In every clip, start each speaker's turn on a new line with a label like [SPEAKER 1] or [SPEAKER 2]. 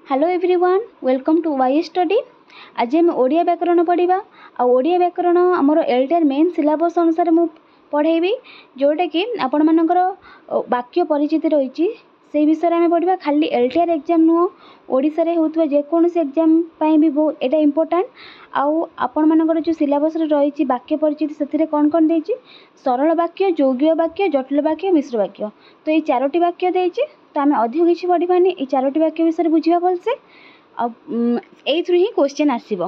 [SPEAKER 1] Hello everyone welcome to Y study. आज आम ओडिया व्याकरण पढ़ा ओडिया व्याकरण आमर एलटीआर मेन सिलेबस अनुसार मु पढ़ेबी जोटा कि आपण मानकर वाक्य परिचिति रही से विषय आम पढ़ा। खाली एलटीआर एग्जाम नुह ओडिशा रे होउतबा जेकोसी एग्जाम भी बहुत एटा इंपोर्टेंट। आउ आपण मानकर जो सिलेबस रही वाक्य परिचिति से कौन कौन देछि सरल वाक्य, यौगिक वाक्य, जटिल वाक्य, मिश्र वाक्य। तो ये चारोटी वाक्य देछि तो आम अधिक किसी पढ़ानी ये चारोटी वाक्य विषय बुझा भलसे एथ्रु ही क्वेश्चन आसीबो।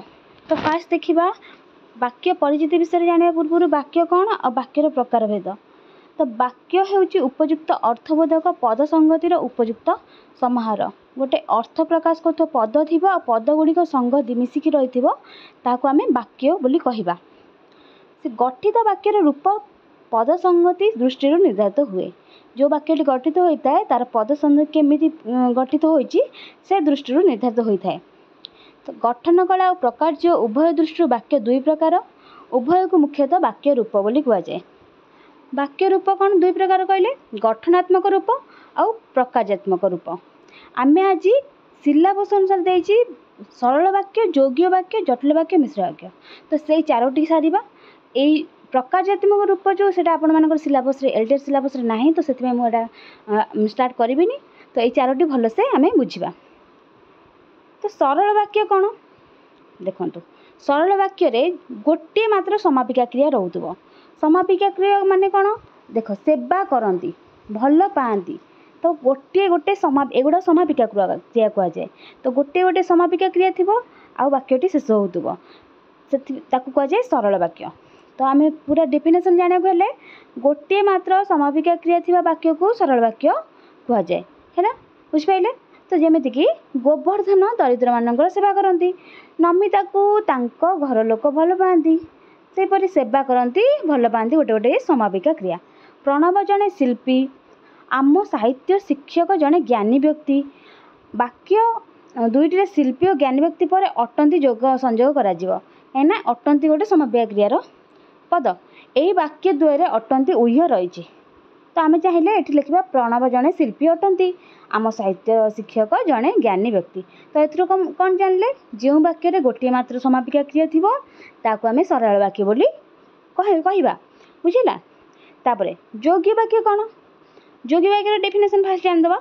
[SPEAKER 1] तो फास्ट देखिबा वाक्य परिचिति विषय जानिबा पूर्व वाक्य कौन और वाक्यर प्रकार भेद। तो वाक्य हेउची उपयुक्त अर्थबोधक पद संगतिर उपयुक्त समाहार। गोटे अर्थ प्रकाश कर पद थी पद गुड़िक संगति मिसिकी रही आम वाक्य बोली कहबा। से गठित वाक्यर रूप पद संगति दृष्टि निर्धारित हुए। जो वाक्यटी गठित होता है तार पद संगति केमिति गठित होइछि से दृष्टि निर्धारित होता है। तो गठन कला और प्रकार उभय दृष्टि वाक्य दुई प्रकार। उभय को मुख्यतः वाक्य रूप बोली कह जाए। वाक्य रूप कौन दुई प्रकार कहले गठनात्मक रूप और प्रकारात्मक रूप। आम आज सिलेबस अनुसार देछि सरल वाक्य, यौगिक वाक्य, जटिल वाक्य, मिश्र वाक्य। तो से चारोटी सारिबा। एई प्रकारात्मक रूप जो सेटा आपण मानकर सिलेबस रे एलटीआर सिलेबस रे नाही तो सेति मु एटा स्टार्ट करिबिनी। तो एई चारोटी भल से आमे बुझिबा। तो सरल वाक्य कौन देखंतु सरल वाक्य रे गोटे मात्र समापिका क्रिया रहउतबो। समापिका क्रिया माने कौन देख सेवा करती भल पाती तो गोटे गोटे एगुड़ा समापिका क्रिया कह जाए। तो गोटे गोटे समापिका क्रिया थी आ वाक्यटी शेष होतबो ताकू कह जाए सरल वाक्य। तो आम पूरा डेफिनेशन जाना हेले गोटे मात्र समापिका क्रिया थी वाक्य को सरल वाक्य कह जाए है बुझिपारे। तो जमीक गोवर्धन दरिद्र मानकर सेवा करती, नमिता को तांको घर लोक भल पाती सेपरी सेवा करती भल पाती गोटे गोटे समापिका क्रिया। प्रणव जड़े शिल्पी, आम साहित्य शिक्षक जड़े ज्ञानी व्यक्ति। वाक्य दुईटे शिल्पी और ज्ञानी व्यक्ति पर अटंती जोग संयोग करा अटंती गोटे समापिका क्रियार पद। यही वाक्य द्वय अटंती उह्य रही। तो आम चाहिए ये लिखा प्रणव जड़े शिल्पी अटंती, आम साहित्य शिक्षक जड़े ज्ञानी व्यक्ति। तो एथर कौन जानले जो वाक्य गोटे मात्र समापिका क्रिया थी ताकू आम सरल वाक्य बोली कहवा बुझला। तापरे यौगिक वाक्य कौन यौगिक वाक्य डेफिनेशन फास्ट जानदबा।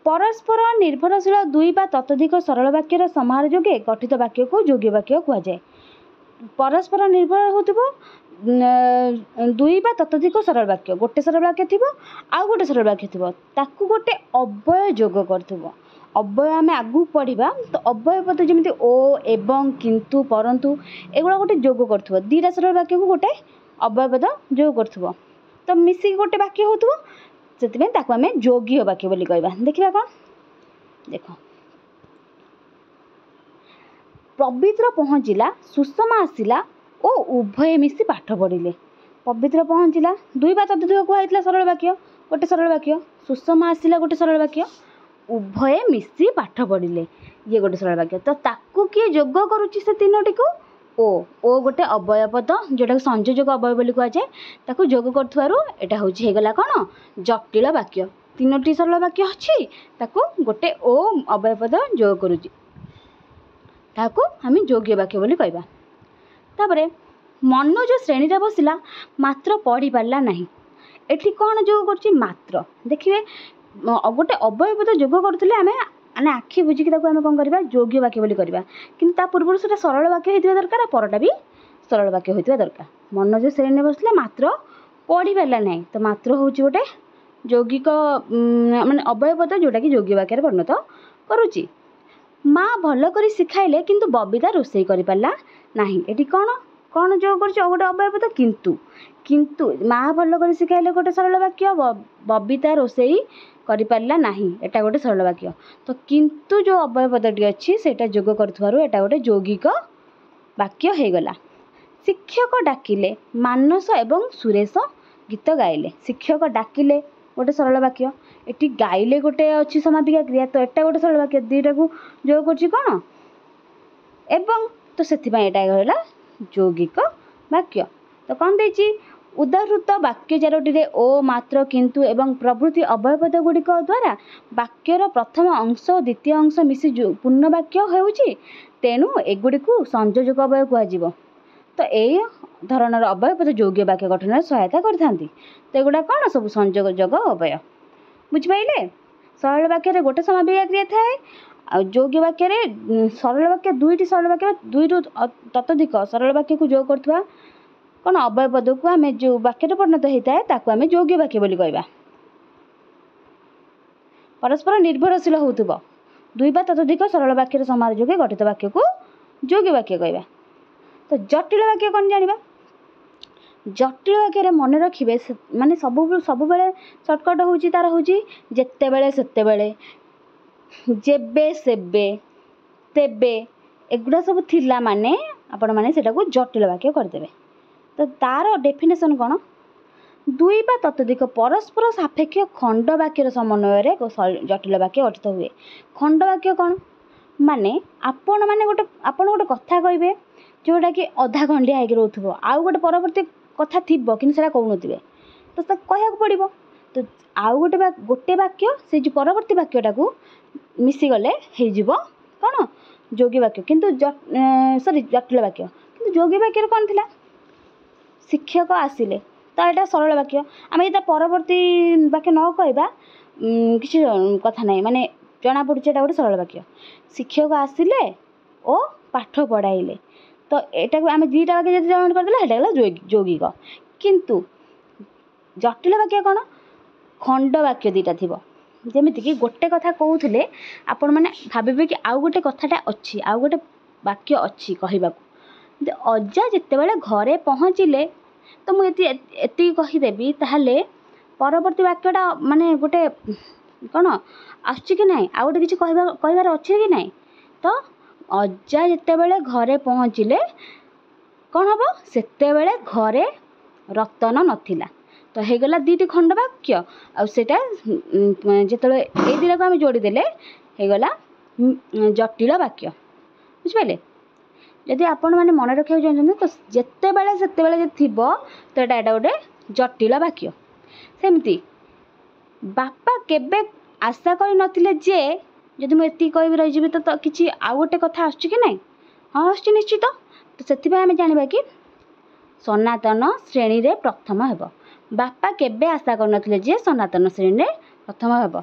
[SPEAKER 1] परस्पर निर्भरशील दुई बा ततोधिक सरल वाक्यर समाहार जोगे गठित वाक्य को यौगिक वाक्य कह जाए। परस्पर निर्भर होतिबो दुई बा ततोधिक सरल वाक्य गोटे सरल वाक्य थी आउ गोटे सरल वाक्य थी ताकू गोटे अव्यय जोग करथिबो। अव्यय आम आगू पढ़ा तो अव्यय पद जमी ओ एवं किंतु परंतु एगुड़ा गोटे जोग कर दीटा सरल वाक्य को गोटे अव्यय पद जोग कर तो मिसिक गोटे वाक्य होतबो से आम यौगिक वाक्य बोली कहबा। देखिबा कौन देख पवित्र पहुँचला सुषमा आसिला ओ उभय मिसी पाठ पढ़िले। पवित्र पहुँचला दुई बा ततोधिक कहला सरल वाक्य गोटे सरल वाक्य, सुषमा आसिला गोटे सरल वाक्य, उभय मिसी पाठ पढ़िले ये गोटे सरल वाक्य। तो ताकू किए जोग करुच्ची से तीनोटी को ओ गोटे अव्यय पद जोटा संयोजक अव्यय बोली कह जाए ताकू जोग कर होगला कौन जटिल वाक्य। तीनोटी सरल वाक्य अच्छी ताकू गोटे ओ अव्यय पद जोग करुच्ची ताकू आम यौगिक वाक्य बोली कहबा। तापरे मनोज श्रेणी रे बसिला मात्र पढ़ी पारला नहीं। एठी कौन जोग करछि मात्र देखिए गोटे अव्यय पद जोग करथिले आमे आने आखि बुझिकी आम कौन करवा यौगिक वाक्य बोली करवा। किंतु ता पूर्व से सरल वाक्य होता दरकार परटा भी सरल वाक्य होता दरकार। मनोज श्रेणी में बसले मात्र पढ़ी पारला नहीं तो मात्र हूँ गोटे यौगिक माने अव्यय पद जोटा कि यौगिक वाक्य परिणत करुच्ची। माँ भल कर शिखाइले किंतु बबिता रोषेई करि पारला नहीं। एटी कौन कौन जोग कर गोटे अव्यय पद किंतु किंतु माँ भल कर शिखाइले गोटे सरल वाक्य, बबिता रोषेई करि पारला नहीं एटा गोटे सरल वाक्य। तो किंतु जो अव्यय पदटी अच्छी सेटा जोग करथुवारु एटा गोटे यौगिक वाक्य होगला। शिक्षक डाकिले मानस एवं सुरेश गीत गाइले। शिक्षक डाकिले गोटे सरल वाक्य, एटी गाइले गोटे अच्छी समापिका क्रिया तो एटा गोटे सरल वाक्य दुईटा को जोग करछि कौन एवं तो से एटा कहला यौगिक वाक्य। तो कौन देछि उदाहृत वाक्य 4टी ओ मात्र किंतु एवं प्रभृति अव्ययपद गुड़िक द्वारा वाक्यर प्रथम अंश और द्वितीय अंश मिसी पूर्ण वाक्य होउछि तेणु एगुड़ी संयोजक अव्यय कहुए। तो यही धरणर अव्ययपद यौगिक वाक्य गठन में सहायता करथांती। तो एगुड़ा कौन सब संयोजक अव्यय बुझिपाइले। सरल वाक्य गोटे समापिका क्रिया थाए यौगिक वाक्य सरल वाक्य दुईटी सरल वाक्य दुई ततोधिक सरल वाक्य को जोग करथुवा कौन अव्यय पद को आम जो वाक्य परिणत होता है ताकू आम यौगिक वाक्य बोली कहबा। परस्पर निर्भरशील होउथुबो दुई बा ततोधिक सरल वाक्य समाहार जोगे गठित वाक्य को यौगिक वाक्य कहबा। तो जटिल वाक्य कौन जानिबा। जटिल वाक्य मन रखिबे माने सब बेले शॉर्टकट होउची तार होउची जेते बेले सेते बेले जेबे सेबे तेबे एगुड़ा सब थिला माने आपण माने सेटा को जटिल वाक्य करदेबे। तो तार डेफिनेशन कौन दुई बा ततोधिक परस्पर सापेक्ष खंड वाक्यर समन्वय जटिल वाक्य गठित हुए। खंड वाक्य कौन माने आपण माने गोटे कथा कहबे जोटा कि अधा खंडिया होगी रोथुबो आउ गोटे परवर्ती कथा थिबो कि सेटा कहउनथिबे तो कहया पड़िबो। तो आउ गोटे वाक्य से जो परवर्ती वाक्यटा को मिसी गले हे जिवो कौन यौगिक वाक्य किंतु सॉरी जटिल वाक्य किंतु यौगिक वाक्य कौन थिला शिक्षक आसिले तो यहाँ सरल वाक्य आम ये परवर्ती वाक्य न कहवा किसी कथा ना माने जना पड़े गोटे सरल वाक्य शिक्षक आसिले ओ पाठ पढ़ाइले। तो यहाँ आम दुईटा वाक्य जब करदे यौगिक किंतु जटिल वाक्य कौन खंड वाक्य दुईटा थी जमीती कि गोटे कथा कहते आपण मैंने भावे कि आउ गोटे कथाटा अच्छी आउ गोटे वाक्य अच्छी कहवाक अजा जितेबाला घरे पहुँचले तो मुझे कहीदेवी ताहले परवर्ती वाक्यटा माने गोटे कौन आसुची कि नहीं आउ गोटे किसी कहबार अच्छे कि नहीं। तो अजा जितेबाला घरे पहुँचले कौन हम सेतेबाला घरे रतन नथिला तो होगला दुईटी खंड वाक्य आटा जिते ये दुटा को आम जोड़ीदेले होगला जटिल वाक्य बुझिपारे। जदि आपण मैंने मन रखा चाहते तो जिते बेले सेते बेले थी तो यहाँ गोटे जटिल वाक्य। सेमती बापा केबे आशा कर नथिले जे जदि मुझे कह रही तो किसी आउ गोटे कथा आसुची कि नहीं हाँ आसुची निश्चित। तो से आम जाना कि सनातन श्रेणी रे प्रथम हेब बापा केबे आशा कर नथिले जे सनातन श्रेणी रे प्रथम हेब।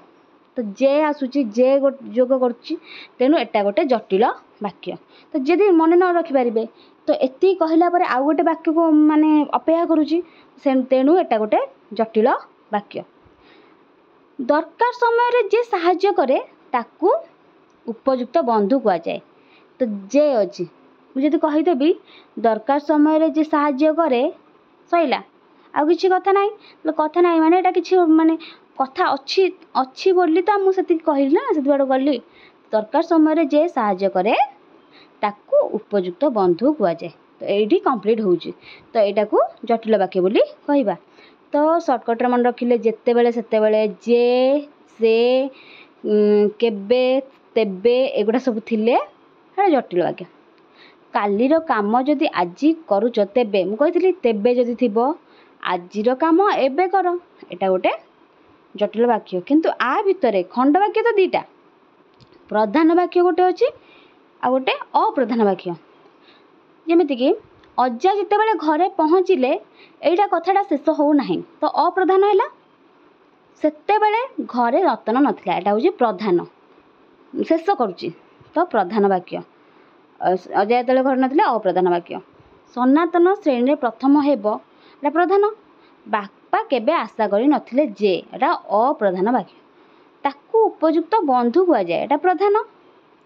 [SPEAKER 1] तो जे आसुची जे जोग करुच्ची तेणु एटा गोटे जटिल वाक्य। तो जदि मन न रखिपारे तो एति कहला पर आउ गोटे वाक्य को माने अपेक्षा करुच्ची तेणु एटा गोटे जटिल वाक्य। दरकार समय रे जे साहाय्य करे ताकू उपयुक्त बंधु कह जाए। तो जे अच्छी मुझे कहीदेवी दरकार समय रे जे साहाय्य करे सैला आ किसी कथा ना तो कथा ना माने एटा किसी माने कथा अच्छी अच्छी बोली तो मुझे कहली ना से बाड़ गली दरकार समय जे साहाय्य करे ताकू उपयुक्त बंधु कह जाए। तो ये कंप्लीट होउची तो यहाँ को जटिल वाक्य बोली कहवा। तो सर्टकट मन रखिले जिते बेले सेते बेले जे से केबे तेबे एगुड़ा सब थिले है जटिल वाक्य। कालीर काम जदि आज करुच तेबे मुझे तेबे जदि थिबो आजिर काम एबे कर एटा गोटे जटिल वाक्य। किंतु आ भितरे खंड वाक्य तो दीटा प्रधान वाक्य गोटे अच्छी आ गोटे अप्रधान वाक्य। जमीती कि अजा जिते बेले घरे पहुँचले एटा कथाटा शेष हो ना तो अप्रधान है सेते बेले घरे रतन नथिला एटा हूँ प्रधान शेष करुच्ची तो प्रधान वाक्य। अजा जो घर ना अप्रधान वाक्य। सनातन श्रेणी प्रथम हेब एटा प्रधान। बापा केबे आशा करी नथिले जे एटा अप्रधान वाक्य। ताकू उपयुक्त बंधु कह जाए एटा प्रधान।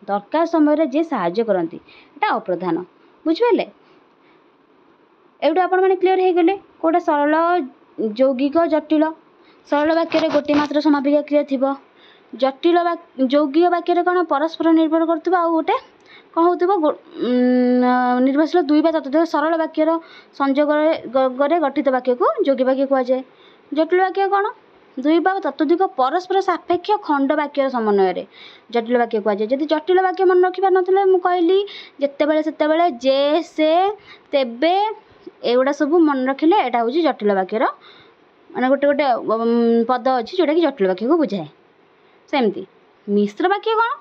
[SPEAKER 1] दरकार समय जे साहाय्य करती एटा अप्रधान बुझिपारे। एवटा आपण मैंने क्लीयर हो गले कौटा सरल यौगिक जटिल। सरल वाक्य गोटे मात्र समापिका क्रिया थी जटिल यौगिक वाक्य कौन परस्पर निर्भर कर गोटे कौन हो निर्भरशील दुई बा ततोधिक सरल वाक्यर संयोग गठित वाक्य को यौगिक वाक्य कह जाए। जटिल वाक्य कौन दुई बा ततोधिक परस्पर सापेक्ष खंड वाक्यर समन्वय जटिल वाक्य कह जाए। जदि जटिल वाक्य मन रखिपार नथिले मु कहली जिते बेले सेते बेले जे से तेबे एगुड़ा सब मन रखिले एटा हूँ जटिल वाक्यर माने गोटे गोटे पद अच्छी जोटा कि जटिल वाक्य को बुझाए। सेमती मिश्र वाक्य कौन?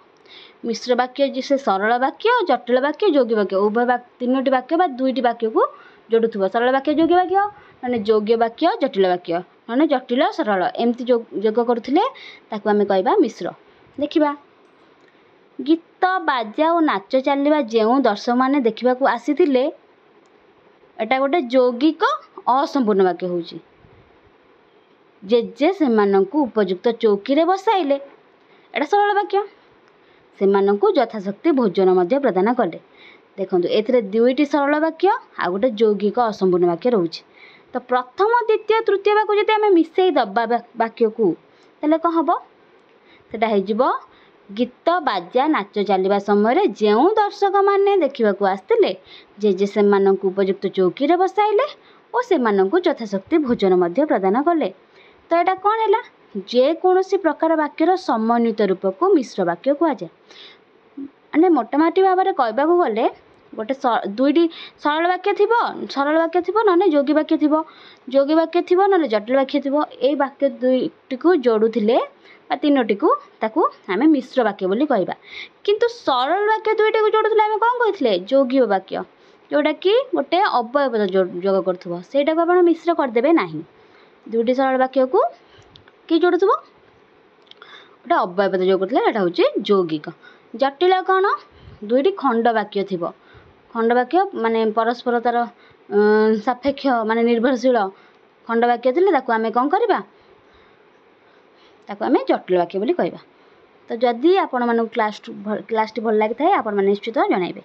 [SPEAKER 1] मिश्र वाक्य से सरल वाक्य जटिल वाक्य योग्य वाक्य उभय तीनोटी वाक्य बा दुईटी वाक्य को जोड़ुव। सरल वाक्य योग्य वाक्य ना योग्य वाक्य जटिल वाक्य ना जटिल सरल एमती जोग करुले ताकू आम कहवा मिश्र। देखा गीत बाजा और नाच चलवा जो दर्शक मैंने देखा आसीथिले एटा गोटे यौगिक असंपूर्ण वाक्य हूँ। जेजे से उपयुक्त चौकी रे बसाइले एटा सरल वाक्य। से यथाशक्ति भोजन प्रदान कले। देखो ए दुईटी सरल वाक्य आ गोटे यौगिक असंपूर्ण वाक्य रोचे। तो प्रथम द्वितीय तृतीय वाक्य जब आम मिसई दबा वाक्य को तेल कौन हम से गीत बाजा नाच चलवा समय जो दर्शक मैंने देखा आसते जेजे से उपयुक्त चौकी रे बसाइले और से यथाशक्ति भोजन प्रदान कले। तो यहाँ कौन है जेकोसी प्रकार वाक्यर समन्वित रूप को मिश्र वाक्य कहुए। माने मोटामोटी भाव में कहवाक गले गोटे दुईटी सरल वाक्य थी ना योगी वाक्य थी ना जटिल वाक्य थी। ये वाक्य दुईटी को जोड़ुले तीनोटी को ताकू आम मिश्र वाक्य बोली कहवा। किंतु सरल वाक्य दुईटी को जोड़ुले आम कौन कहते यौगिक वाक्य जोटा कि गोटे अव्यय पद जोग कर सेटा को आप मिश्र करदे ना। दुईटी सरल वाक्य को कि जोड़ुव गोटे अव्यय पद जोग करते हूँ यौगिक। जटिल कौन? दुईटी खंड वाक्य थी। खंड वाक्य माने परस्पर तार सापेक्ष माने निर्भरशील खंड वाक्य थे आम कौन करवा आम जटिल वाक्य बोली कहवा। तो जदि आपण मानू क्लास भल लगी था आपण निश्चित जनइबे।